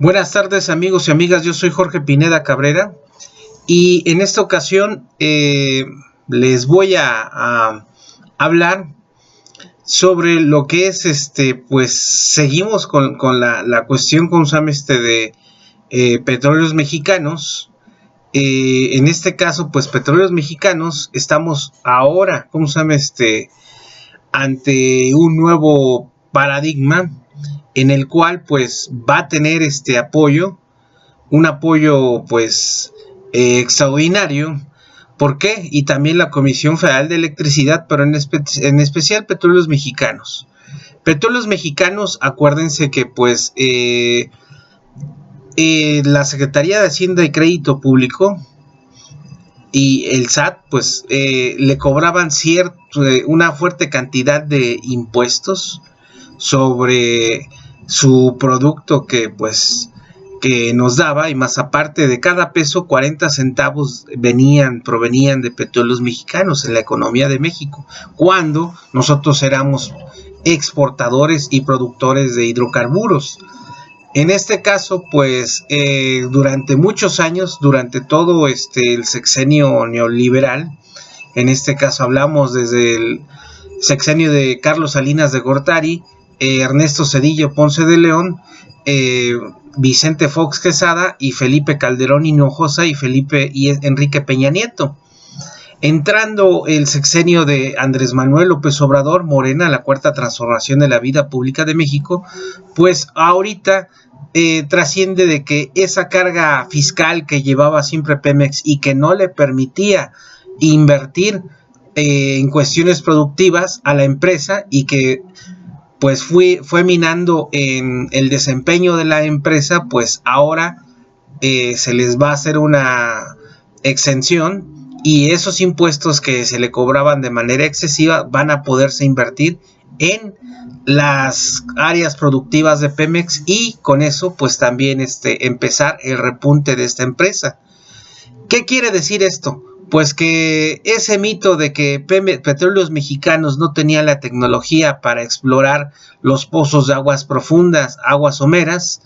Buenas tardes amigos y amigas, yo soy Jorge Pineda Cabrera y en esta ocasión les voy a hablar sobre lo que es pues seguimos con la cuestión de petróleos mexicanos. En este caso pues petróleos mexicanos estamos ahora ante un nuevo paradigma en el cual pues va a tener un apoyo pues extraordinario. ¿Por qué? Y también la Comisión Federal de Electricidad, pero en especial Petróleos Mexicanos. Petróleos Mexicanos, acuérdense que pues la Secretaría de Hacienda y Crédito Público y el SAT pues le cobraban una fuerte cantidad de impuestos sobre su producto que nos daba, y más aparte de cada peso 40 centavos provenían de petróleos mexicanos en la economía de México, cuando nosotros éramos exportadores y productores de hidrocarburos. En este caso pues durante muchos años, durante todo el sexenio neoliberal, en este caso hablamos desde el sexenio de Carlos Salinas de Gortari, Ernesto Zedillo Ponce de León, Vicente Fox Quesada y Felipe Calderón Hinojosa y Enrique Peña Nieto. Entrando el sexenio de Andrés Manuel López Obrador, Morena, la cuarta transformación de la vida pública de México, pues ahorita trasciende de que esa carga fiscal que llevaba siempre Pemex y que no le permitía invertir en cuestiones productivas a la empresa, y que pues fue minando en el desempeño de la empresa, pues ahora se les va a hacer una exención, y esos impuestos que se le cobraban de manera excesiva van a poderse invertir en las áreas productivas de Pemex, y con eso pues también empezar el repunte de esta empresa. ¿Qué quiere decir esto? Pues que ese mito de que Petróleos Mexicanos no tenía la tecnología para explorar los pozos de aguas profundas, aguas someras,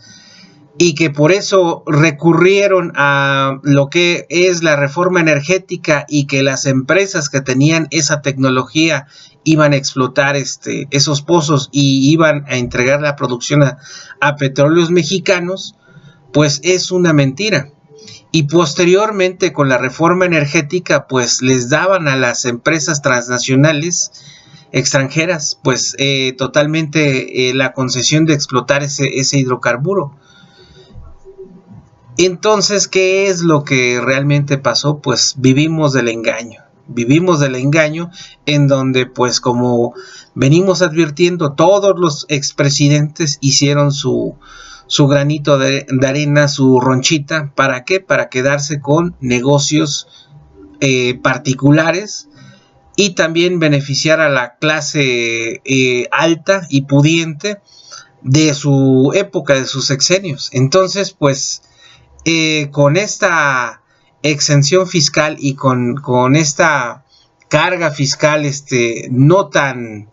y que por eso recurrieron a lo que es la reforma energética, y que las empresas que tenían esa tecnología iban a explotar esos pozos y iban a entregar la producción a Petróleos Mexicanos, pues es una mentira. Y posteriormente con la reforma energética pues les daban a las empresas transnacionales extranjeras pues totalmente la concesión de explotar ese hidrocarburo. Entonces, ¿qué es lo que realmente pasó? Pues vivimos del engaño en donde pues como venimos advirtiendo, todos los expresidentes hicieron su granito de arena, su ronchita. ¿Para qué? Para quedarse con negocios particulares, y también beneficiar a la clase alta y pudiente de su época, de sus sexenios. Entonces, pues con esta exención fiscal y con esta carga fiscal no tan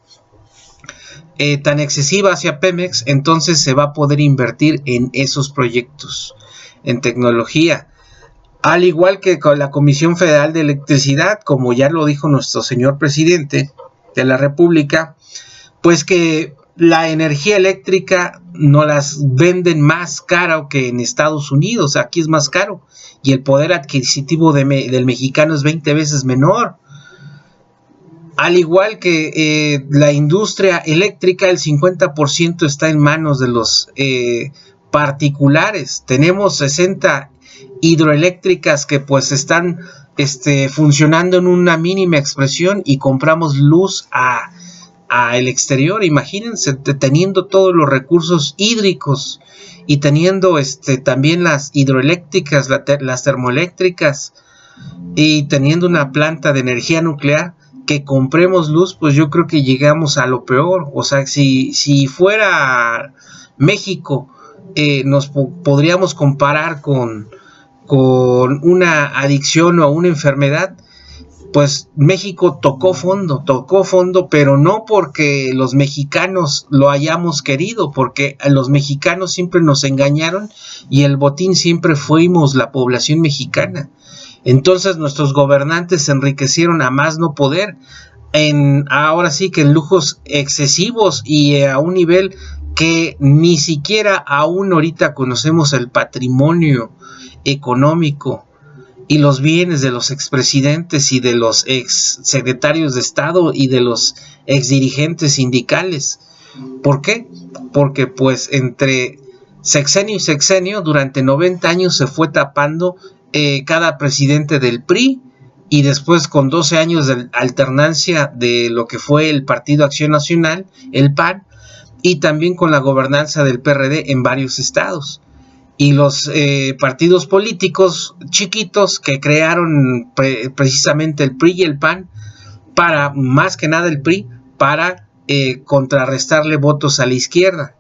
excesiva hacia Pemex, entonces se va a poder invertir en esos proyectos, en tecnología, al igual que con la Comisión Federal de Electricidad, como ya lo dijo nuestro señor presidente de la República, pues que la energía eléctrica no las venden más caro que en Estados Unidos. Aquí es más caro y el poder adquisitivo del mexicano es 20 veces menor. Al igual que la industria eléctrica, el 50% está en manos de los particulares. Tenemos 60 hidroeléctricas que pues están funcionando en una mínima expresión, y compramos luz al exterior. Imagínense, teniendo todos los recursos hídricos y teniendo también las hidroeléctricas, las termoeléctricas, y teniendo una planta de energía nuclear, que compremos luz, pues yo creo que llegamos a lo peor. O sea, si fuera México, nos podríamos comparar con una adicción o una enfermedad. pues México tocó fondo, pero no porque los mexicanos lo hayamos querido, porque a los mexicanos siempre nos engañaron y el botín siempre fuimos la población mexicana. Entonces nuestros gobernantes se enriquecieron a más no poder, ahora sí que en lujos excesivos y a un nivel que ni siquiera aún ahorita conocemos el patrimonio económico y los bienes de los expresidentes y de los exsecretarios de Estado y de los exdirigentes sindicales. ¿Por qué? Porque pues entre sexenio y sexenio, durante 90 años se fue tapando cada presidente del PRI, y después con 12 años de alternancia de lo que fue el Partido Acción Nacional, el PAN, y también con la gobernanza del PRD en varios estados. Y los partidos políticos chiquitos que crearon precisamente el PRI y el PAN, para, más que nada el PRI, para contrarrestarle votos a la izquierda.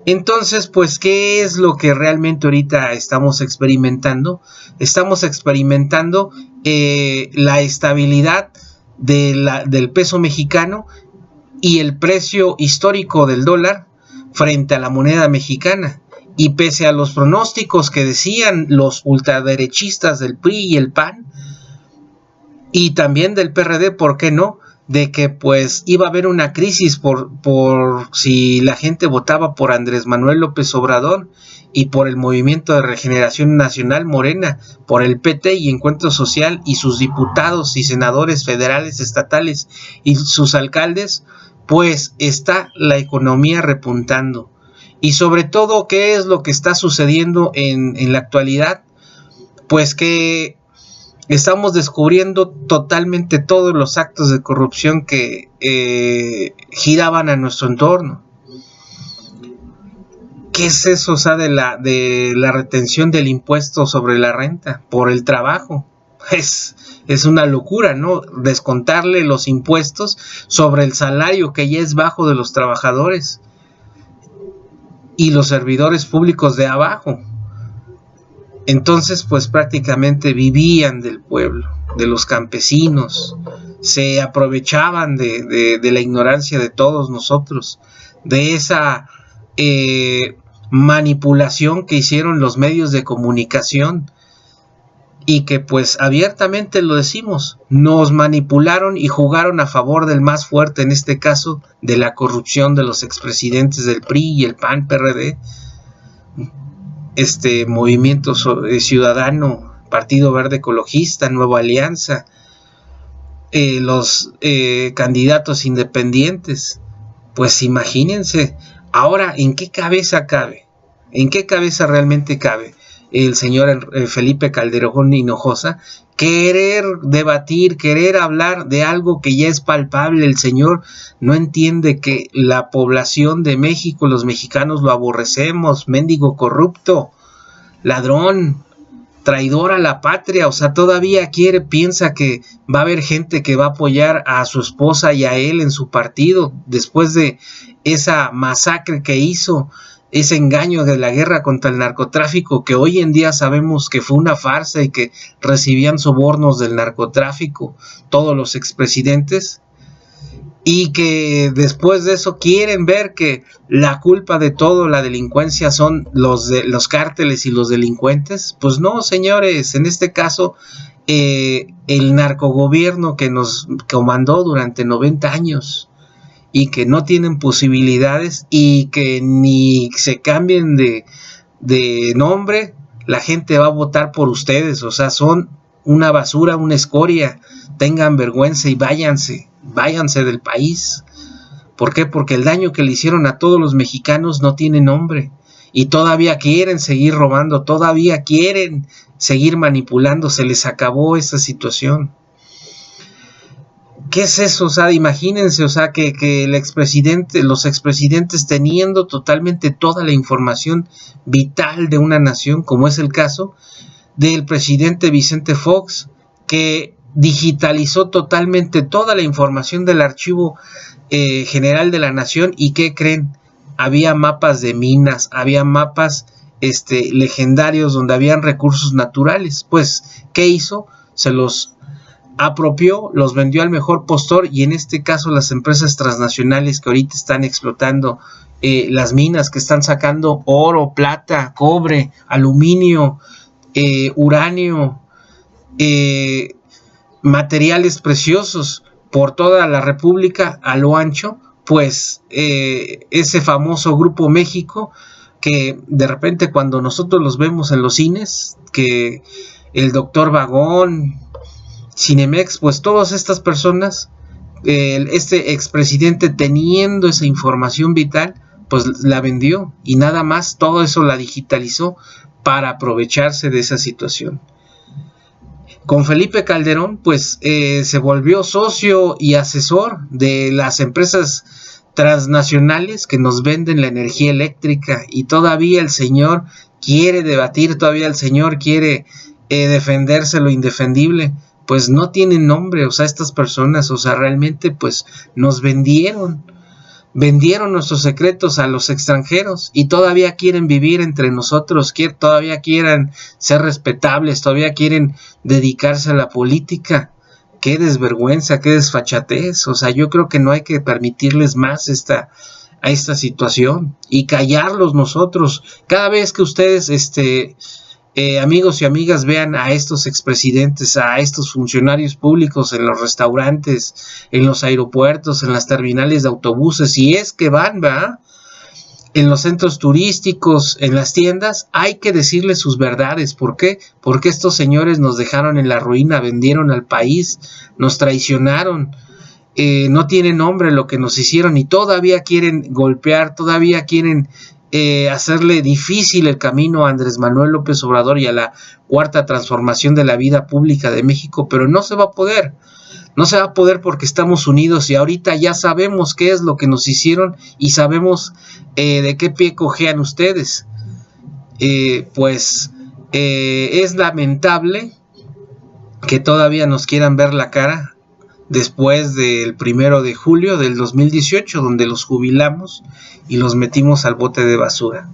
Entonces, pues, ¿qué es lo que realmente ahorita estamos experimentando? Estamos experimentando la estabilidad del peso mexicano y el precio histórico del dólar frente a la moneda mexicana. Y pese a los pronósticos que decían los ultraderechistas del PRI y el PAN, y también del PRD, ¿por qué no?, de que pues iba a haber una crisis por si la gente votaba por Andrés Manuel López Obrador y por el Movimiento de Regeneración Nacional Morena, por el PT y Encuentro Social y sus diputados y senadores federales, estatales y sus alcaldes, pues está la economía repuntando. Y sobre todo, ¿qué es lo que está sucediendo en la actualidad? Pues que estamos descubriendo totalmente todos los actos de corrupción que giraban a nuestro entorno. ¿Qué es eso? O sea, de la retención del impuesto sobre la renta por el trabajo. Es una locura, ¿no? Descontarle los impuestos sobre el salario que ya es bajo de los trabajadores y los servidores públicos de abajo. Entonces, pues prácticamente vivían del pueblo, de los campesinos, se aprovechaban de la ignorancia de todos nosotros, de esa manipulación que hicieron los medios de comunicación, y que pues abiertamente lo decimos, nos manipularon y jugaron a favor del más fuerte, en este caso de la corrupción de los expresidentes del PRI y el PAN, PRD, Movimiento Ciudadano, Partido Verde Ecologista, Nueva Alianza, los candidatos independientes. Pues imagínense, ahora, ¿en qué cabeza cabe? ¿En qué cabeza realmente cabe el señor Felipe Calderón Hinojosa querer debatir, querer hablar de algo que ya es palpable? El señor no entiende que la población de México, los mexicanos lo aborrecemos, mendigo corrupto, ladrón, traidor a la patria. O sea, todavía piensa que va a haber gente que va a apoyar a su esposa y a él en su partido después de esa masacre que hizo, ese engaño de la guerra contra el narcotráfico, que hoy en día sabemos que fue una farsa y que recibían sobornos del narcotráfico todos los expresidentes, y que después de eso quieren ver que la culpa de toda la delincuencia son los cárteles y los delincuentes. Pues no, señores, en este caso el narcogobierno que nos comandó durante 90 años y que no tienen posibilidades y que ni se cambien de nombre, la gente va a votar por ustedes. O sea, son una basura, una escoria. Tengan vergüenza y váyanse del país. ¿Por qué? Porque el daño que le hicieron a todos los mexicanos no tiene nombre, y todavía quieren seguir robando, todavía quieren seguir manipulando. Se les acabó esa situación. ¿Qué es eso? O sea, imagínense, o sea, que los expresidentes teniendo totalmente toda la información vital de una nación, como es el caso del presidente Vicente Fox, que digitalizó totalmente toda la información del archivo general de la nación. ¿Y qué creen? Había mapas de minas, había mapas legendarios donde habían recursos naturales. Pues, ¿qué hizo? Se los apropió, los vendió al mejor postor, y en este caso las empresas transnacionales que ahorita están explotando las minas, que están sacando oro, plata, cobre, aluminio, uranio, materiales preciosos por toda la República a lo ancho, pues ese famoso Grupo México, que de repente cuando nosotros los vemos en los cines, que el Doctor Vagón, Cinemex, pues todas estas personas, este expresidente teniendo esa información vital, pues la vendió, y nada más, todo eso la digitalizó para aprovecharse de esa situación. Con Felipe Calderón, pues se volvió socio y asesor de las empresas transnacionales que nos venden la energía eléctrica, y todavía el señor quiere debatir, todavía el señor quiere defenderse lo indefendible. Pues no tienen nombre, o sea, estas personas, o sea, realmente pues nos vendieron nuestros secretos a los extranjeros, y todavía quieren vivir entre nosotros, todavía quieren ser respetables, todavía quieren dedicarse a la política. Qué desvergüenza, qué desfachatez. O sea, yo creo que no hay que permitirles más a esta situación y callarlos nosotros. Cada vez que ustedes, amigos y amigas, vean a estos expresidentes, a estos funcionarios públicos en los restaurantes, en los aeropuertos, en las terminales de autobuses, si es que van, ¿verdad?, en los centros turísticos, en las tiendas, hay que decirles sus verdades. ¿Por qué? Porque estos señores nos dejaron en la ruina, vendieron al país, nos traicionaron, no tiene nombre lo que nos hicieron, y todavía quieren golpear, todavía quieren hacerle difícil el camino a Andrés Manuel López Obrador y a la cuarta transformación de la vida pública de México, pero no se va a poder. No se va a poder porque estamos unidos, y ahorita ya sabemos qué es lo que nos hicieron, y sabemos de qué pie cojean ustedes. Es lamentable que todavía nos quieran ver la cara después del 1 de julio del 2018, donde los jubilamos y los metimos al bote de basura.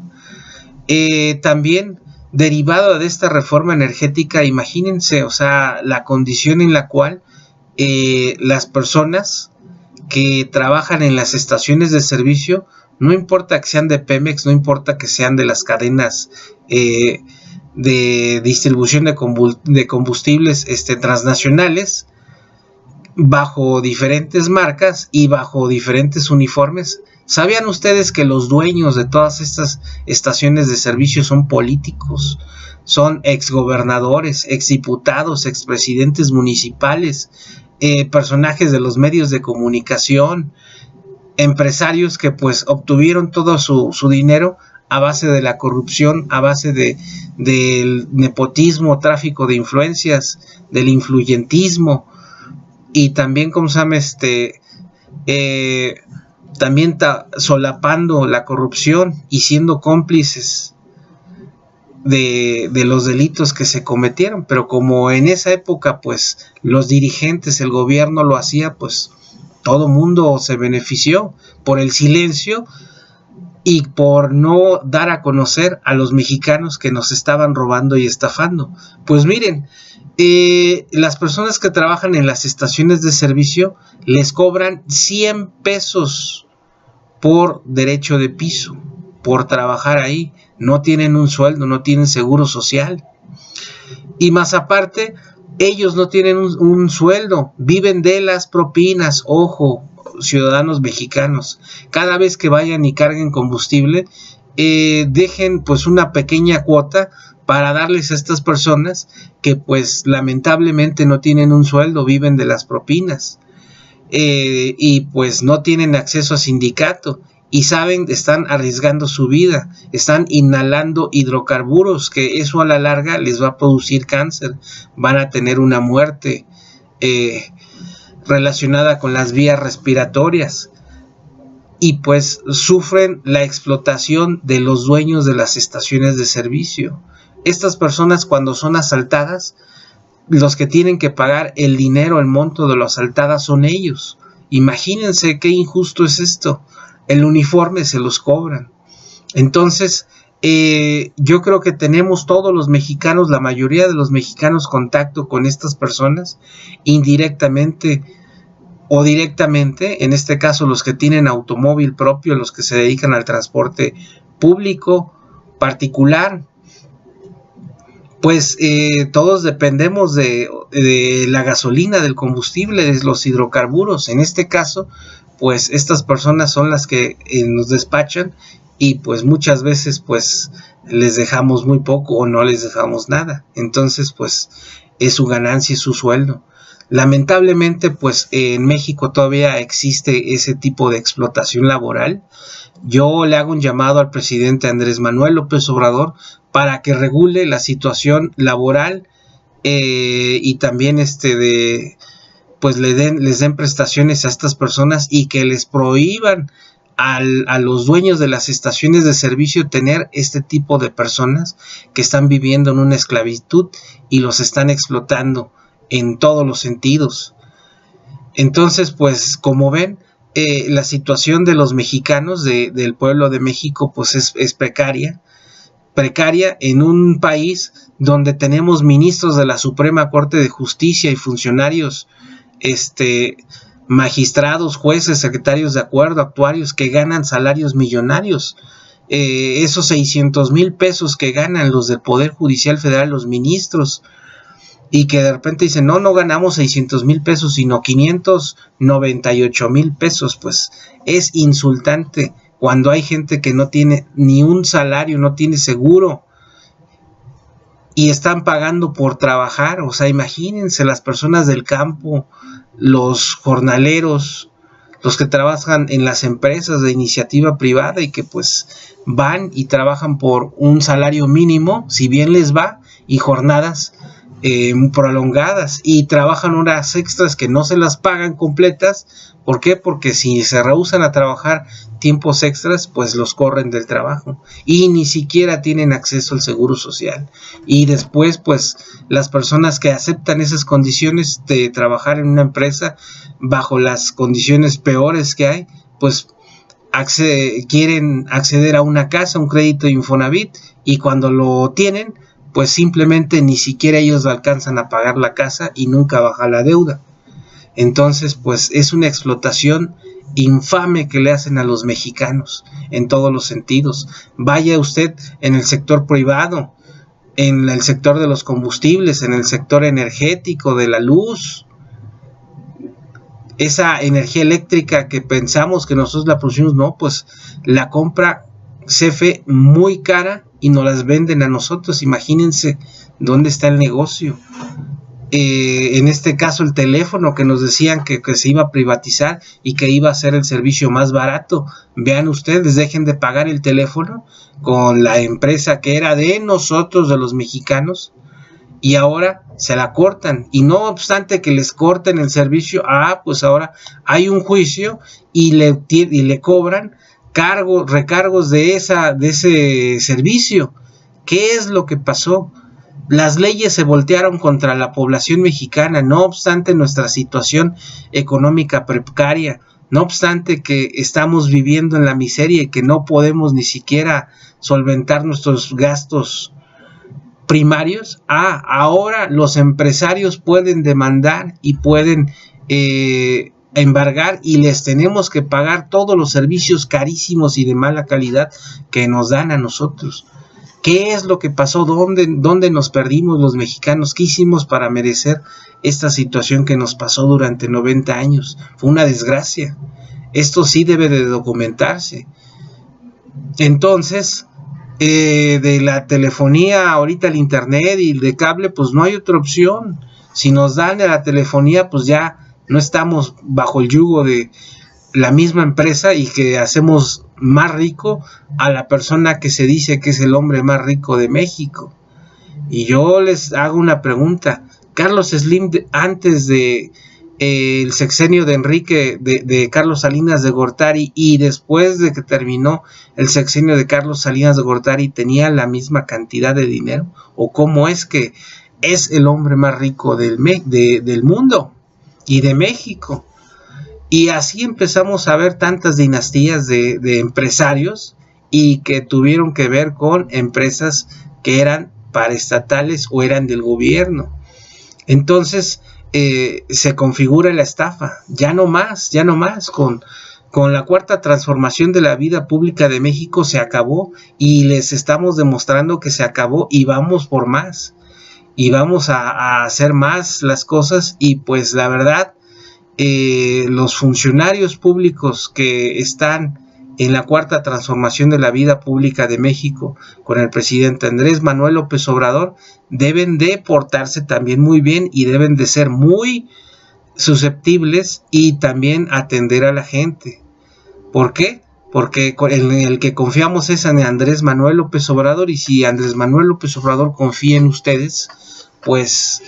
También, derivado de esta reforma energética, imagínense, o sea, la condición en la cual las personas que trabajan en las estaciones de servicio, no importa que sean de Pemex, no importa que sean de las cadenas de distribución de combustibles transnacionales, bajo diferentes marcas y bajo diferentes uniformes. ¿Sabían ustedes que los dueños de todas estas estaciones de servicio son políticos? Son exgobernadores, exdiputados, expresidentes municipales, personajes de los medios de comunicación, empresarios que pues obtuvieron todo su dinero a base de la corrupción, a base del nepotismo, tráfico de influencias, del influyentismo, y también, como se llama, también solapando la corrupción y siendo cómplices de los delitos que se cometieron. Pero como en esa época pues los dirigentes, el gobierno lo hacía, pues todo mundo se benefició por el silencio y por no dar a conocer a los mexicanos que nos estaban robando y estafando. Pues miren, las personas que trabajan en las estaciones de servicio les cobran 100 pesos por derecho de piso, por trabajar ahí. No tienen un sueldo, no tienen seguro social, y más aparte ellos no tienen un sueldo, viven de las propinas. Ojo, ciudadanos mexicanos, cada vez que vayan y carguen combustible, dejen pues una pequeña cuota para darles a estas personas que pues lamentablemente no tienen un sueldo, viven de las propinas, y pues no tienen acceso a sindicato, y saben, están arriesgando su vida, están inhalando hidrocarburos, que eso a la larga les va a producir cáncer, van a tener una muerte relacionada con las vías respiratorias, y pues sufren la explotación de los dueños de las estaciones de servicio. Estas personas, cuando son asaltadas, los que tienen que pagar el dinero, el monto de lo asaltada son ellos. Imagínense qué injusto es esto. El uniforme se los cobran. Entonces, Yo creo que tenemos todos los mexicanos, la mayoría de los mexicanos, contacto con estas personas, indirectamente o directamente, en este caso los que tienen automóvil propio, los que se dedican al transporte público, particular, pues todos dependemos de la gasolina, del combustible, de los hidrocarburos. En este caso, pues estas personas son las que nos despachan, y pues muchas veces pues les dejamos muy poco o no les dejamos nada. Entonces pues es su ganancia y su sueldo. Lamentablemente pues en México todavía existe ese tipo de explotación laboral. Yo le hago un llamado al presidente Andrés Manuel López Obrador para que regule la situación laboral, y también pues les den prestaciones a estas personas, y que les prohíban a los dueños de las estaciones de servicio tener este tipo de personas que están viviendo en una esclavitud y los están explotando en todos los sentidos. Entonces, pues como ven, la situación de los mexicanos, del pueblo de México, pues es precaria en un país donde tenemos ministros de la Suprema Corte de Justicia y funcionarios, magistrados, jueces, secretarios de acuerdo, actuarios, que ganan salarios millonarios. Esos 600,000 pesos que ganan los del Poder Judicial Federal, los ministros, y que de repente dicen, no ganamos 600,000 pesos, sino 598,000 pesos, pues es insultante cuando hay gente que no tiene ni un salario, no tiene seguro, y están pagando por trabajar. O sea, imagínense las personas del campo, los jornaleros, los que trabajan en las empresas de iniciativa privada y que pues van y trabajan por un salario mínimo, si bien les va, y jornadas prolongadas, y trabajan horas extras que no se las pagan completas. ¿Por qué? Porque si se rehúsan a trabajar tiempos extras, pues los corren del trabajo y ni siquiera tienen acceso al seguro social. Y después, pues las personas que aceptan esas condiciones de trabajar en una empresa bajo las condiciones peores que hay, pues quieren acceder a una casa, un crédito Infonavit, y cuando lo tienen, pues simplemente ni siquiera ellos alcanzan a pagar la casa y nunca baja la deuda. Entonces, pues es una explotación infame que le hacen a los mexicanos en todos los sentidos. Vaya usted en el sector privado, en el sector de los combustibles, en el sector energético, de la luz. Esa energía eléctrica que pensamos que nosotros la producimos, no, pues la compra CFE muy cara y nos las venden a nosotros. Imagínense dónde está el negocio. En este caso el teléfono, que nos decían que se iba a privatizar y que iba a ser el servicio más barato. Vean ustedes, dejen de pagar el teléfono con la empresa que era de nosotros, de los mexicanos, y ahora se la cortan. Y no obstante que les corten el servicio, pues ahora hay un juicio y le cobran recargos de ese servicio. ¿Qué es lo que pasó? Las leyes se voltearon contra la población mexicana, no obstante nuestra situación económica precaria, no obstante que estamos viviendo en la miseria y que no podemos ni siquiera solventar nuestros gastos primarios. Ahora los empresarios pueden demandar y pueden embargar, y les tenemos que pagar todos los servicios carísimos y de mala calidad que nos dan a nosotros. ¿Qué es lo que pasó? ¿Dónde nos perdimos los mexicanos? ¿Qué hicimos para merecer esta situación que nos pasó durante 90 años? Fue una desgracia. Esto sí debe de documentarse. Entonces, de la telefonía ahorita el internet y el de cable, pues no hay otra opción. Si nos dan de la telefonía, pues ya no estamos bajo el yugo de la misma empresa y que hacemos más rico a la persona que se dice que es el hombre más rico de México. Y yo les hago una pregunta. Carlos Slim, antes de el sexenio de de Carlos Salinas de Gortari, y después de que terminó el sexenio de Carlos Salinas de Gortari, ¿tenía la misma cantidad de dinero? ¿O cómo es que es el hombre más rico del mundo y de México? Y así empezamos a ver tantas dinastías de empresarios, y que tuvieron que ver con empresas que eran paraestatales o eran del gobierno. Entonces se configura la estafa, ya no más, con la cuarta transformación de la vida pública de México se acabó y les estamos demostrando que se acabó y vamos por más y vamos a hacer más las cosas y pues la verdad los funcionarios públicos que están en la cuarta transformación de la vida pública de México con el presidente Andrés Manuel López Obrador deben de portarse también muy bien y deben de ser muy susceptibles y también atender a la gente. ¿Por qué? Porque en el que confiamos es en Andrés Manuel López Obrador y si Andrés Manuel López Obrador confía en ustedes, pues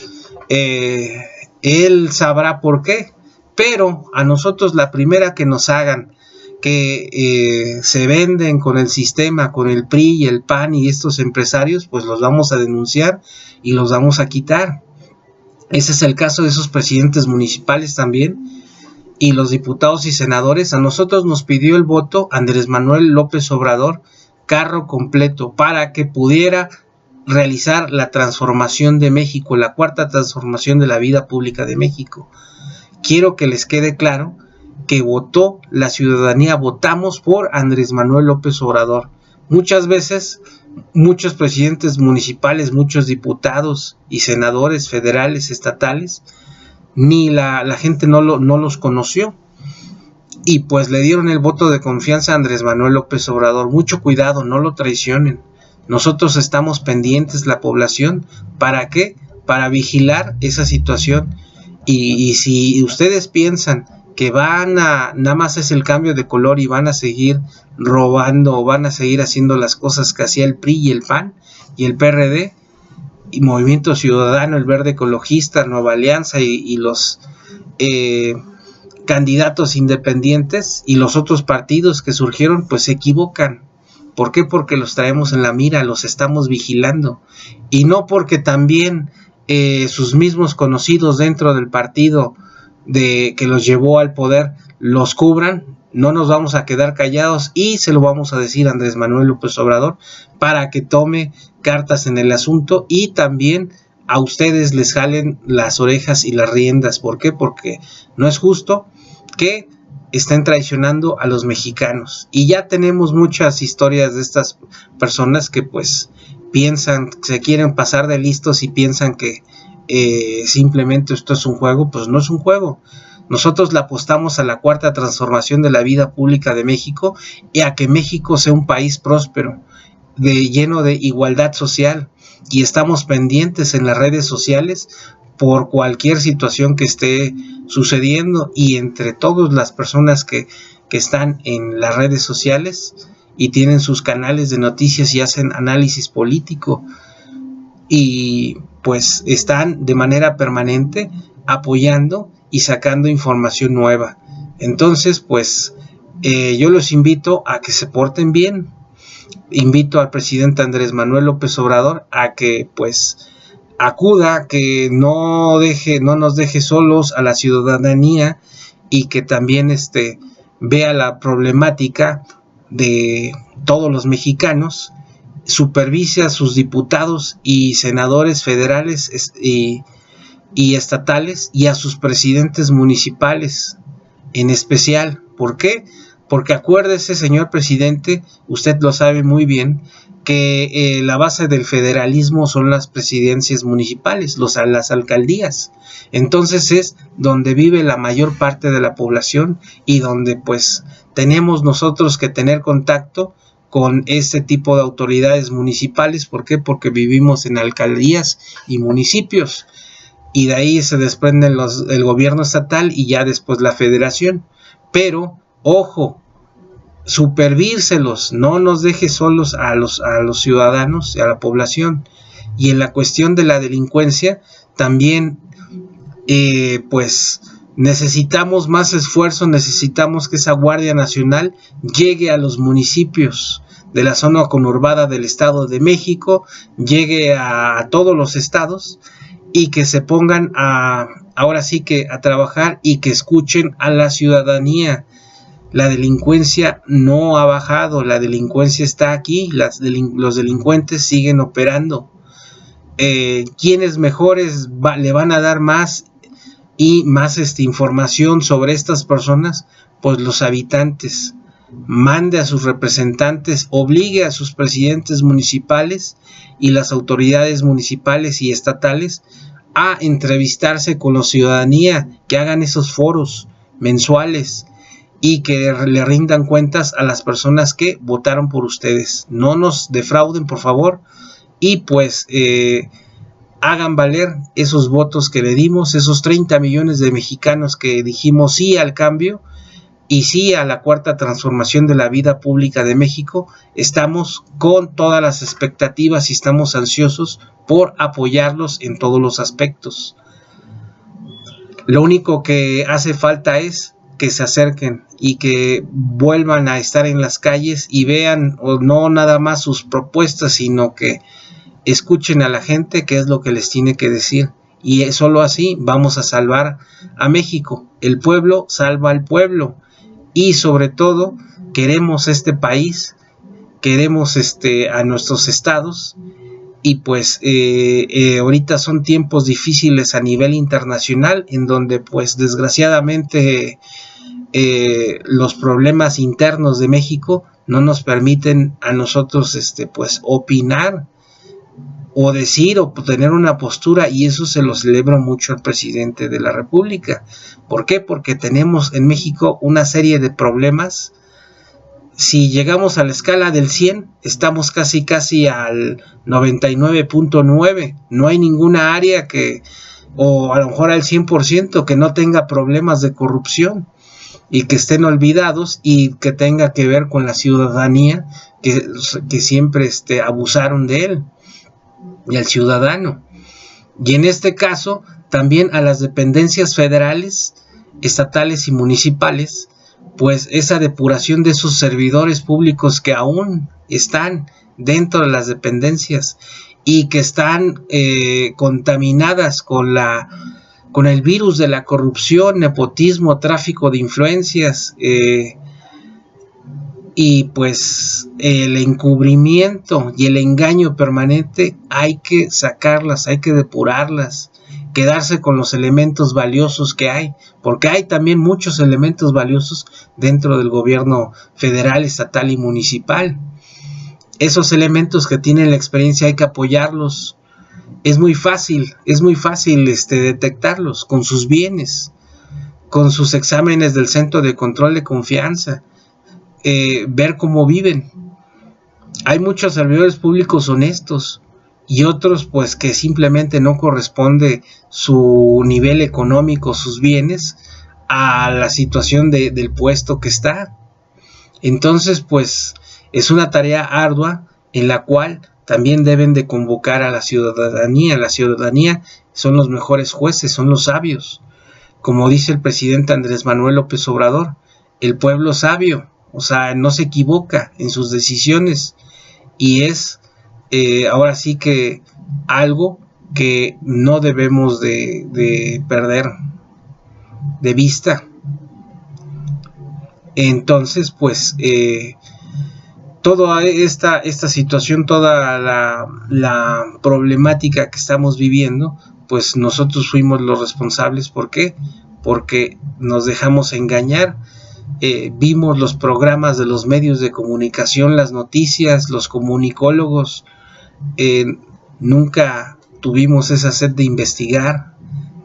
él sabrá por qué. Pero a nosotros la primera que nos hagan que se venden con el sistema, con el PRI y el PAN y estos empresarios, pues los vamos a denunciar y los vamos a quitar. Ese es el caso de esos presidentes municipales también y los diputados y senadores. A nosotros nos pidió el voto Andrés Manuel López Obrador, carro completo, para que pudiera realizar la transformación de México, la cuarta transformación de la vida pública de México. Quiero que les quede claro que votó la ciudadanía, votamos por Andrés Manuel López Obrador. Muchas veces, muchos presidentes municipales, muchos diputados y senadores federales, estatales, ni la gente no los conoció. Y pues le dieron el voto de confianza a Andrés Manuel López Obrador. Mucho cuidado, no lo traicionen. Nosotros estamos pendientes, la población. ¿Para qué? Para vigilar esa situación. Y si ustedes piensan que nada más es el cambio de color y van a seguir robando o van a seguir haciendo las cosas que hacía el PRI y el PAN y el PRD y Movimiento Ciudadano, el Verde Ecologista, Nueva Alianza y los candidatos independientes y los otros partidos que surgieron, pues se equivocan. ¿Por qué? Porque los traemos en la mira, los estamos vigilando y no porque también sus mismos conocidos dentro del partido que los llevó al poder los cubran. No nos vamos a quedar callados y se lo vamos a decir a Andrés Manuel López Obrador para que tome cartas en el asunto y también a ustedes les jalen las orejas y las riendas. ¿Por qué? Porque no es justo que estén traicionando a los mexicanos y ya tenemos muchas historias de estas personas que pues piensan, se quieren pasar de listos y piensan que simplemente esto es un juego. Pues no es un juego. Nosotros le apostamos a la cuarta transformación de la vida pública de México y a que México sea un país próspero, lleno de igualdad social, y estamos pendientes en las redes sociales por cualquier situación que esté sucediendo y entre todas las personas que están en las redes sociales y tienen sus canales de noticias y hacen análisis político y pues están de manera permanente apoyando y sacando información nueva. Entonces pues yo los invito a que se porten bien. Invito al presidente Andrés Manuel López Obrador a que pues acuda, que no nos deje solos a la ciudadanía y que también vea la problemática de todos los mexicanos, supervise a sus diputados y senadores federales y estatales y a sus presidentes municipales en especial. ¿Por qué? Porque acuérdese, señor presidente, usted lo sabe muy bien, que la base del federalismo son las presidencias municipales, las alcaldías. Entonces es donde vive la mayor parte de la población y donde pues tenemos nosotros que tener contacto con este tipo de autoridades municipales. ¿Por qué? Porque vivimos en alcaldías y municipios y de ahí se desprenden el gobierno estatal y ya después la federación. Pero ojo, supervíselos, no nos deje solos a los ciudadanos y a la población. Y en la cuestión de la delincuencia también pues necesitamos más esfuerzo, necesitamos que esa Guardia Nacional llegue a los municipios de la zona conurbada del Estado de México, llegue a todos los estados y que se pongan ahora sí que a trabajar y que escuchen a la ciudadanía. La delincuencia no ha bajado, la delincuencia está aquí, los delincuentes siguen operando. Quienes mejores le van a dar más y más información sobre estas personas, pues los habitantes. Mande a sus representantes, obligue a sus presidentes municipales y las autoridades municipales y estatales a entrevistarse con la ciudadanía, que hagan esos foros mensuales y que le rindan cuentas a las personas que votaron por ustedes. No nos defrauden, por favor, y pues hagan valer esos votos que le dimos, esos 30 millones de mexicanos que dijimos sí al cambio y sí a la cuarta transformación de la vida pública de México. Estamos con todas las expectativas y estamos ansiosos por apoyarlos en todos los aspectos. Lo único que hace falta es que se acerquen y que vuelvan a estar en las calles y vean, o no nada más sus propuestas, sino que escuchen a la gente qué es lo que les tiene que decir, y solo así vamos a salvar a México. El pueblo salva al pueblo, y sobre todo queremos este país, queremos a nuestros estados, y pues ahorita son tiempos difíciles a nivel internacional, en donde pues desgraciadamente los problemas internos de México no nos permiten a nosotros pues opinar o decir o tener una postura, y eso se lo celebro mucho al presidente de la República. ¿Por qué? Porque tenemos en México una serie de problemas. Si llegamos a la escala del 100, estamos casi al 99.9. No hay ninguna área o a lo mejor al 100%, que no tenga problemas de corrupción y que estén olvidados y que tenga que ver con la ciudadanía, que siempre abusaron de él y al ciudadano. Y en este caso también a las dependencias federales, estatales y municipales, pues esa depuración de esos servidores públicos que aún están dentro de las dependencias y que están contaminadas con el virus de la corrupción, nepotismo, tráfico de influencias, y pues el encubrimiento y el engaño permanente. Hay que sacarlas, hay que depurarlas, quedarse con los elementos valiosos que hay, porque hay también muchos elementos valiosos dentro del gobierno federal, estatal y municipal. Esos elementos que tienen la experiencia hay que apoyarlos. Es muy fácil detectarlos con sus bienes, con sus exámenes del Centro de Control de Confianza, ver cómo viven. Hay muchos servidores públicos honestos y otros pues que simplemente no corresponde su nivel económico, sus bienes, a la situación del puesto que está. Entonces pues es una tarea ardua en la cual también deben de convocar a la ciudadanía. La ciudadanía son los mejores jueces, son los sabios. Como dice el presidente Andrés Manuel López Obrador, el pueblo sabio, o sea, no se equivoca en sus decisiones, y es ahora sí que algo que no debemos de perder de vista. Entonces pues toda esta situación, toda la problemática que estamos viviendo, pues nosotros fuimos los responsables. ¿Por qué? Porque nos dejamos engañar. Vimos los programas de los medios de comunicación, las noticias, los comunicólogos. Nunca tuvimos esa sed de investigar,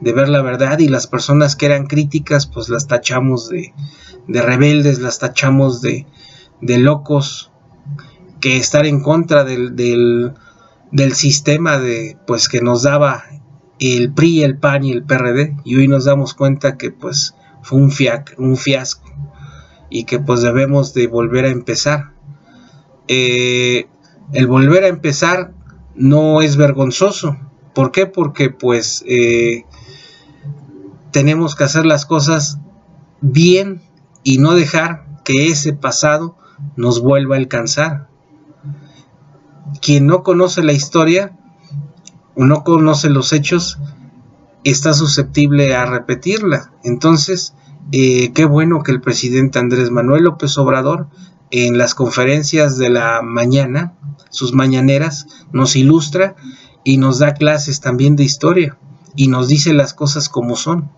de ver la verdad, y las personas que eran críticas pues las tachamos de rebeldes, las tachamos de locos, que estar en contra del sistema pues que nos daba el PRI, el PAN y el PRD, y hoy nos damos cuenta que pues fue un fiasco y que pues debemos de volver a empezar. El volver a empezar no es vergonzoso. ¿Por qué? Porque pues tenemos que hacer las cosas bien y no dejar que ese pasado nos vuelva a alcanzar. Quien no conoce la historia o no conoce los hechos está susceptible a repetirla. Entonces Qué bueno que el presidente Andrés Manuel López Obrador en las conferencias de la mañana, sus mañaneras, nos ilustra y nos da clases también de historia y nos dice las cosas como son.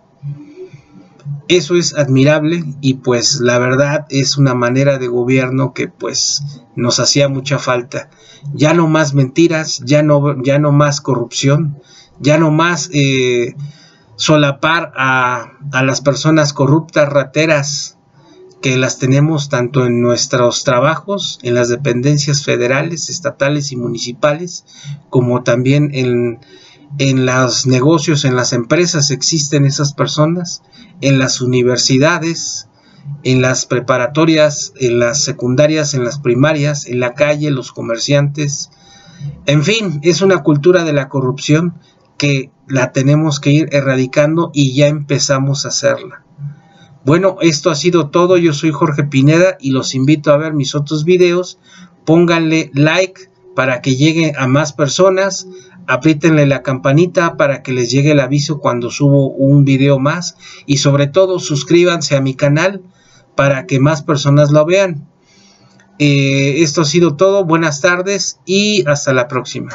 Eso es admirable y pues la verdad es una manera de gobierno que pues nos hacía mucha falta. Ya no más mentiras, ya no más corrupción, ya no más solapar a las personas corruptas, rateras, que las tenemos tanto en nuestros trabajos, en las dependencias federales, estatales y municipales, como también en los negocios, en las empresas existen esas personas, en las universidades, en las preparatorias, en las secundarias, en las primarias, en la calle, los comerciantes. En fin, es una cultura de la corrupción que la tenemos que ir erradicando y ya empezamos a hacerla. Bueno, esto ha sido todo. Yo soy Jorge Pineda y los invito a ver mis otros videos. Pónganle like para que llegue a más personas. Apriétenle la campanita para que les llegue el aviso cuando subo un video más. Y sobre todo suscríbanse a mi canal para que más personas lo vean. Esto ha sido todo. Buenas tardes y hasta la próxima.